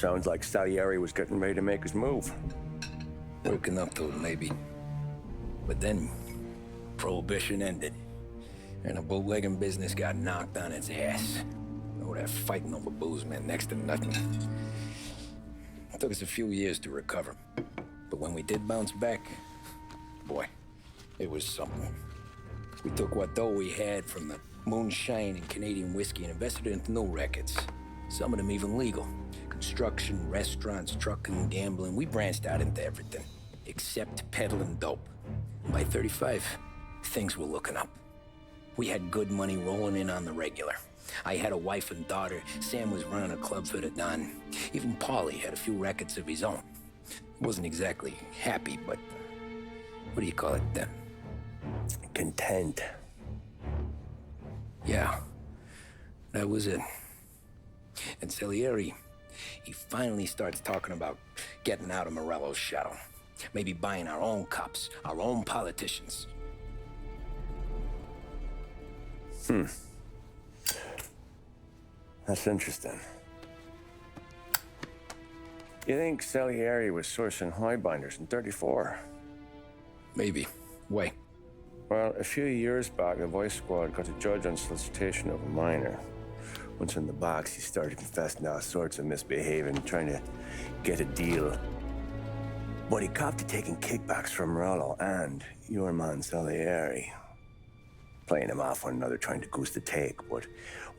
Sounds like Salieri was getting ready to make his move. Working up to it, maybe. But then, Prohibition ended. And the bootlegging business got knocked on its ass. Oh, that fighting over booze meant next to nothing. It took us a few years to recover. But when we did bounce back, boy, it was something. We took what dough we had from the moonshine and Canadian whiskey and invested it into new rackets. Some of them even legal. Construction, restaurants, trucking, gambling. We branched out into everything, except peddling dope. And by 35, things were looking up. We had good money rolling in on the regular. I had a wife and daughter. Sam was running a club for the Don. Even Paulie had a few rackets of his own. He wasn't exactly happy, but what do you call it then? Content. Yeah, that was it. And Salieri, he finally starts talking about getting out of Morello's shadow. Maybe buying our own cops, our own politicians. That's interesting. You think Salieri was sourcing highbinders in 34? Maybe. Why? Well, a few years back, the Vice Squad got a judge on solicitation of a minor. Once in the box, he started confessing all sorts of misbehaving, trying to get a deal. But he copped to taking kickbacks from Morello and your man Salieri. Playing them off one another, trying to goose the take. But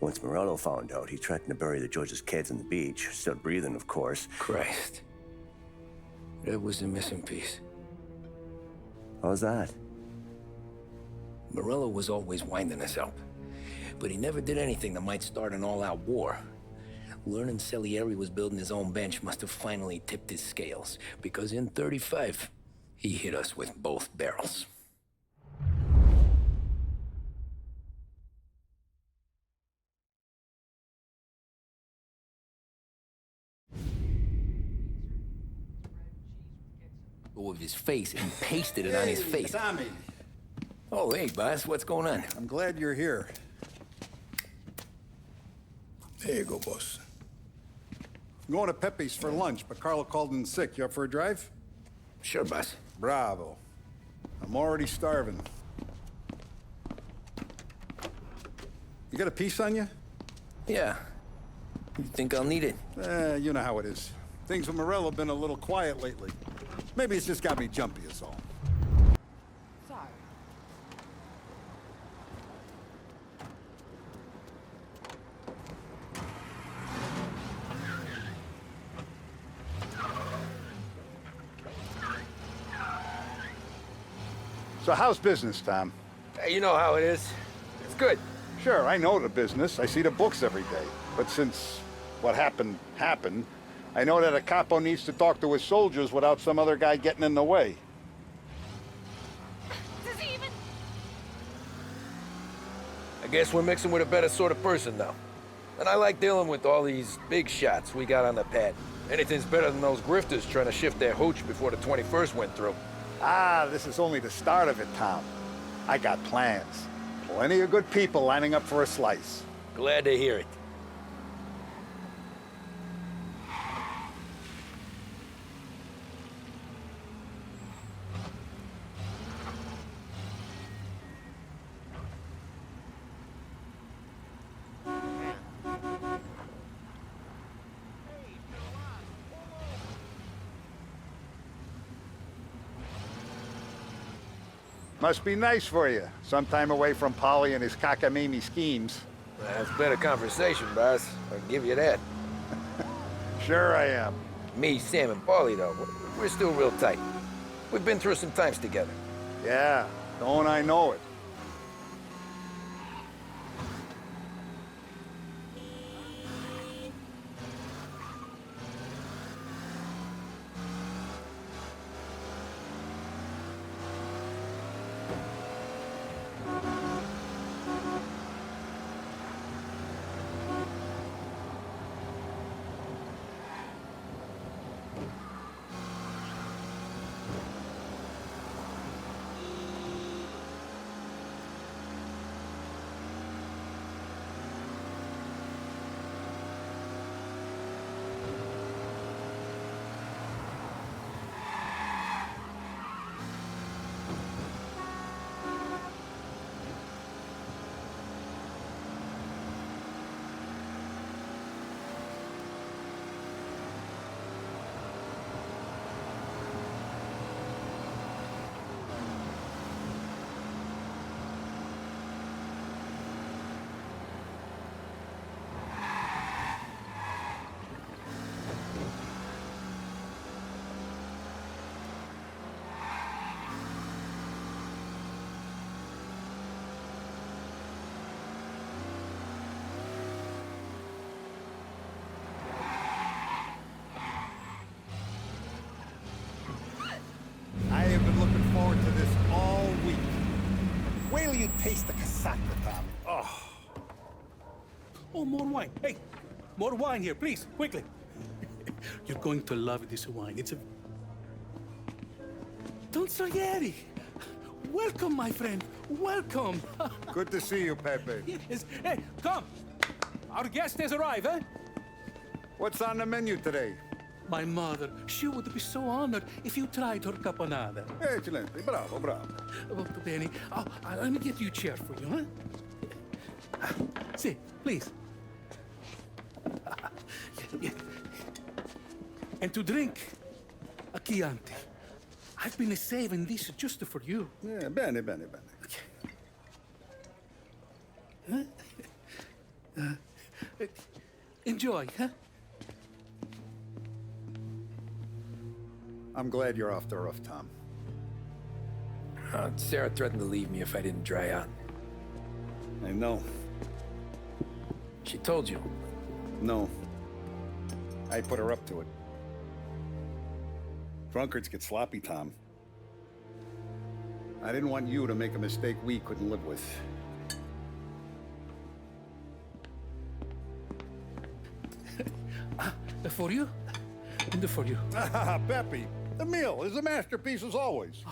once Morello found out, he threatened to bury the judge's kids on the beach. Still breathing, of course. Christ. That was the missing piece. How's that? Morello was always winding us up. But he never did anything that might start an all-out war. Learning Salieri was building his own bench must have finally tipped his scales. Because in 35, he hit us with both barrels. With his face and pasted it on his face. Tommy. Oh, hey, boss. What's going on? I'm glad you're here. There you go, boss. I'm going to Pepe's for lunch, but Carlo called in sick. You up for a drive? Sure, boss. Bravo. I'm already starving. You got a piece on you? Yeah. You think I'll need it? You know how it is. Things with Morello have been a little quiet lately. Maybe it's just got me jumpy, is all. Sorry. So how's business, Tom? Hey, you know how it is. It's good. Sure, I know the business. I see the books every day. But since what happened, I know that a capo needs to talk to his soldiers without some other guy getting in the way. Does he even... I guess we're mixing with a better sort of person now. And I like dealing with all these big shots we got on the pad. Anything's better than those grifters trying to shift their hooch before the 21st went through. Ah, this is only the start of it, Tom. I got plans. Plenty of good people lining up for a slice. Glad to hear it. Must be nice for you. Some time away from Polly and his cockamamie schemes. That's better conversation, boss. I'll give you that. Sure I am. Me, Sam, and Paulie, though, we're still real tight. We've been through some times together. Yeah, don't I know it. you taste the casaca, Tom. Oh. Oh, more wine. Hey, more wine here, please, quickly. You're going to love this wine. It's a... Don Salieri. Welcome, my friend. Welcome. Good to see you, Pepe. Yes. Hey, come. Our guest has arrived, eh? What's on the menu today? My mother, she would be so honored if you tried her caponata. Excelente, bravo, bravo. Molto bene. Oh, let me get you a chair for you, huh? See, please. Yeah. And to drink, a Chianti. I've been saving this just for you. Yeah, bene, bene, bene. Huh? Enjoy, huh? I'm glad you're off the roof, Tom. Sarah threatened to leave me if I didn't dry out. I know. She told you. No. I put her up to it. Drunkards get sloppy, Tom. I didn't want you to make a mistake we couldn't live with. For you, and for you. Pepe, the meal is a masterpiece as always.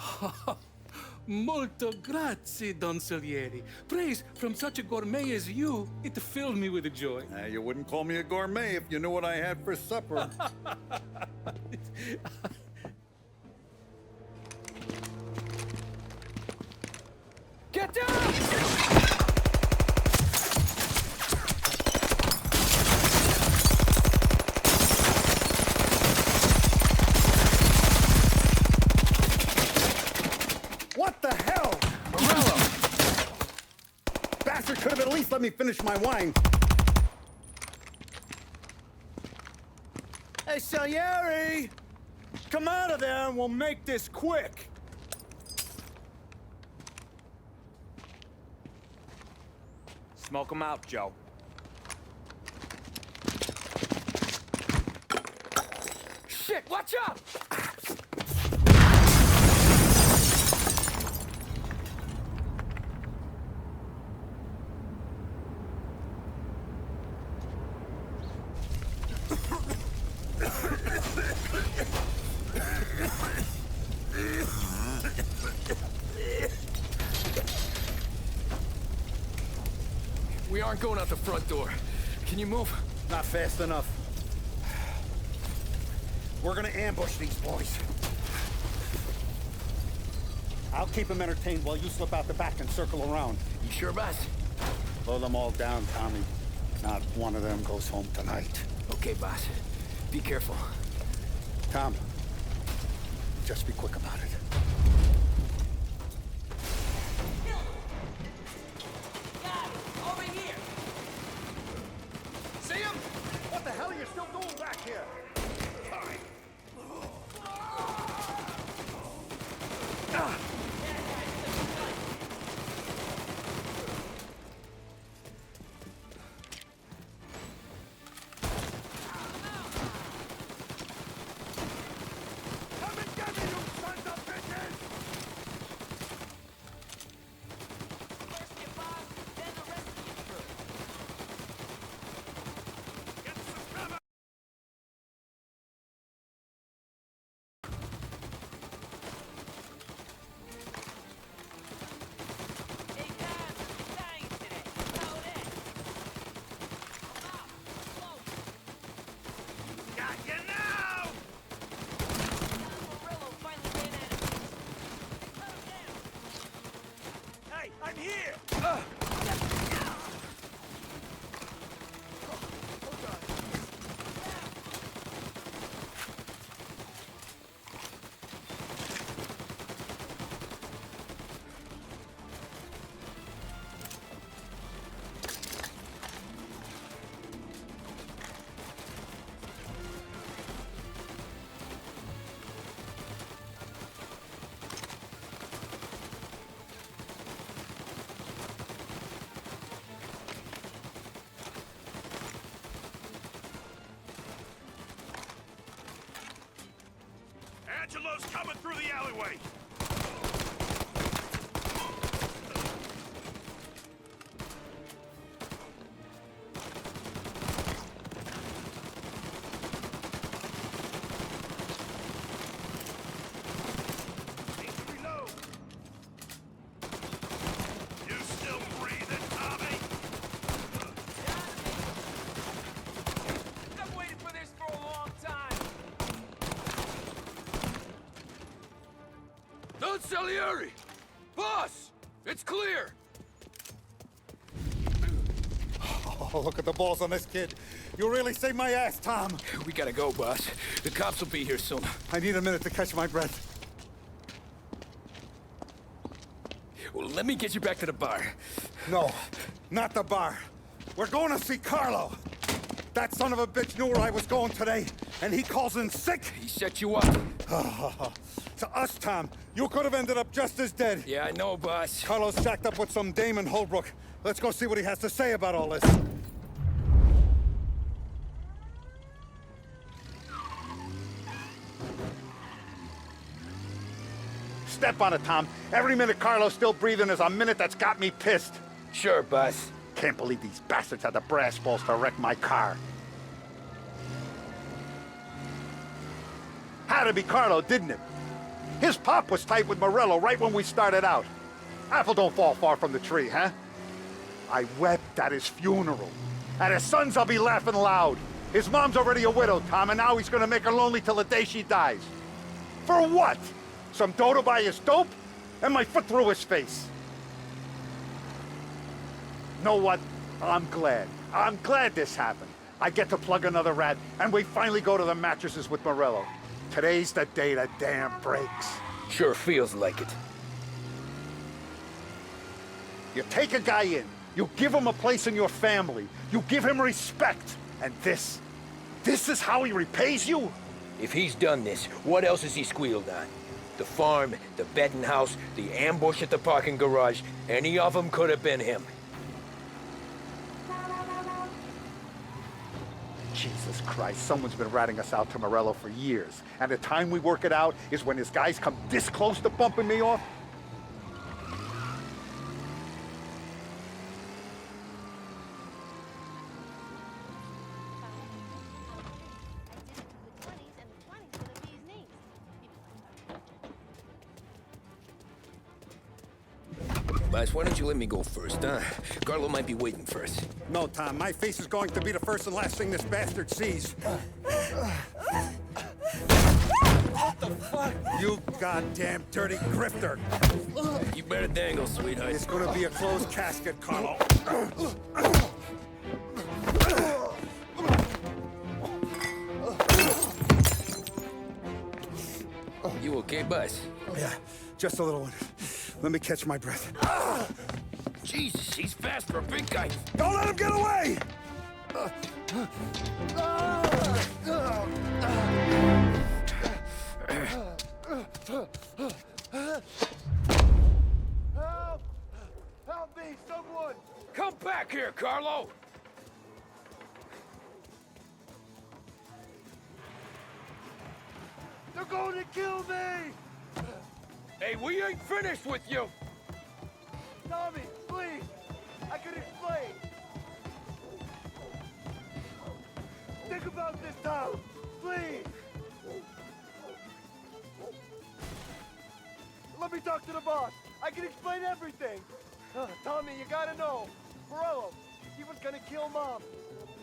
Molto grazie, Don Salieri. Praise from such a gourmet as you, it filled me with joy. You wouldn't call me a gourmet if you knew what I had for supper. Get down! What the hell? Morello! Bastard could have at least let me finish my wine. Hey, Salieri! Come out of there and we'll make this quick. Smoke 'em out, Joe. Shit, watch out! We aren't going out the front door. Can you move? Not fast enough. We're gonna ambush these boys. I'll keep them entertained while you slip out the back and circle around. You sure, boss? Blow them all down, Tommy. Not one of them goes home tonight. Okay, boss. Be careful. Tom, just be quick about it. Over here! See him? What the hell are you still doing back here? Come and get me, you sons of bitches! First you boss, then the rest of you crew. Get some cover! Hey, guys, you're dying today. How that? Come out, close. Got you now! Morello finally ran out of juice. Cut him down. Hey, I'm here! Angelo's coming through the alleyway! on, Salieri! Boss! It's clear! Oh, look at the balls on this kid. You really saved my ass, Tom. We gotta go, boss. The cops will be here soon. I need a minute to catch my breath. Well, let me get you back to the bar. No, not the bar. We're going to see Carlo. That son of a bitch knew where I was going today, and he calls in sick. He set you up. To us, Tom, you could have ended up just as dead. Yeah, I know, boss. Carlo's shacked up with some dame in Holbrook. Let's go see what he has to say about all this. Step on it, Tom. Every minute Carlo's still breathing is a minute that's got me pissed. Sure, boss. Can't believe these bastards had the brass balls to wreck my car. Had to be Carlo, didn't it? His pop was tight with Morello right when we started out. Apple don't fall far from the tree, huh? I wept at his funeral. At his son's, I'll be laughing loud. His mom's already a widow, Tom, and now he's gonna make her lonely till the day she dies. For what? Some dough to buy his dope? And my foot through his face. Know what? I'm glad. I'm glad this happened. I get to plug another rat, and we finally go to the mattresses with Morello. Today's the day the dam breaks. Sure feels like it. You take a guy in, you give him a place in your family, you give him respect, and this is how he repays you? If he's done this, what else has he squealed on? The farm, the bedding house, the ambush at the parking garage, any of them could have been him. Jesus Christ, someone's been ratting us out to Morello for years. And the time we work it out is when his guys come this close to bumping me off? Boss, why don't you let me go first, huh? Carlo might be waiting for us. No, Tom, my face is going to be the first and last thing this bastard sees. What the fuck? You goddamn dirty grifter. You better dangle, sweetheart. It's gonna be a closed casket, Carlo. You okay, boss? Yeah, just a little one. Let me catch my breath. Jesus, he's fast for a big guy. Don't let him get away! Help! Help me, someone! Come back here, Carlo! They're going to kill me! Hey, we ain't finished with you! Tommy, please! I can explain! Think about this, Tom! Please! Let me talk to the boss! I can explain everything! Tommy, you gotta know! Morello, he was gonna kill Mom!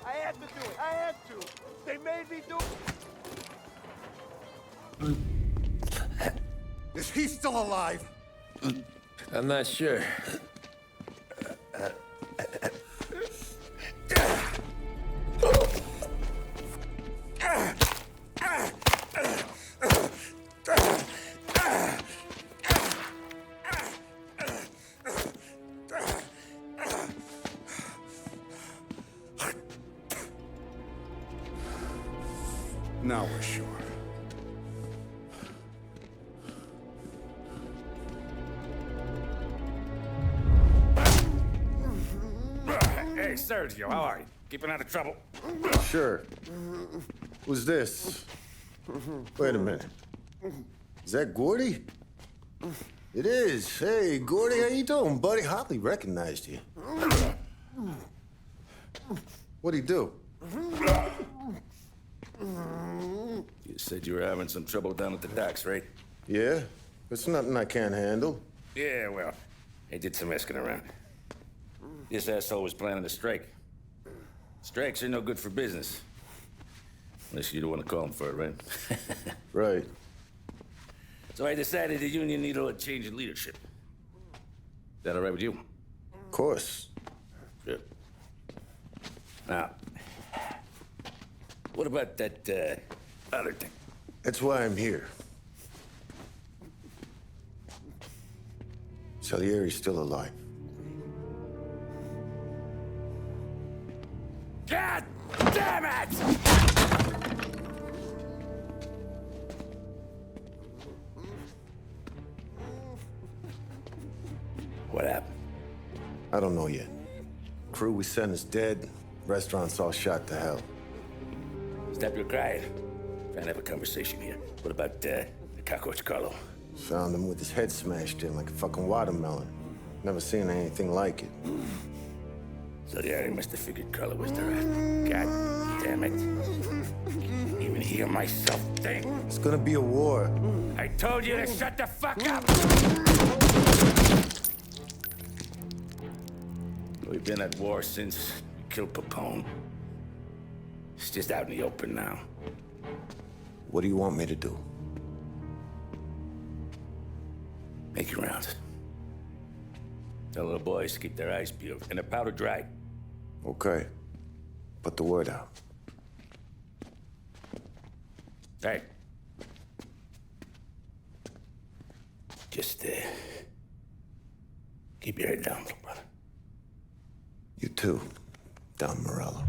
I had to do it! I had to! They made me do it! Is he still alive? I'm not sure. Now we're sure. Hey, Sergio, how are you? Keeping out of trouble? Sure. Who's this? Wait a minute. Is that Gordy? It is. Hey, Gordy, how you doing, buddy? Hardly recognized you. What'd he do? You said you were having some trouble down at the docks, right? Yeah? It's nothing I can't handle. Yeah, well, I did some asking around. This asshole was planning a strike. Strikes are no good for business. Unless you don't want to call him for it, right? Right. So I decided the union needed a change in leadership. That all right with you? Of course. Good. Now, what about that, other thing? That's why I'm here. Salieri's still alive. God damn it! What happened? I don't know yet. Crew we sent is dead. Restaurant's all shot to hell. Stop your crying. Trying to have a conversation here. What about, the cockroach Carlo? Found him with his head smashed in like a fucking watermelon. Never seen anything like it. So the area must have figured Carlo was the rat. God damn it. Can't even hear myself think. It's gonna be a war. I told you to shut the fuck up! We've been at war since we killed Papone. It's just out in the open now. What do you want me to do? Make your rounds. Tell little boys to keep their eyes peeled and their powder dry. Okay. Put the word out. Hey. Just, keep your head down, little brother. You too, Don Morello.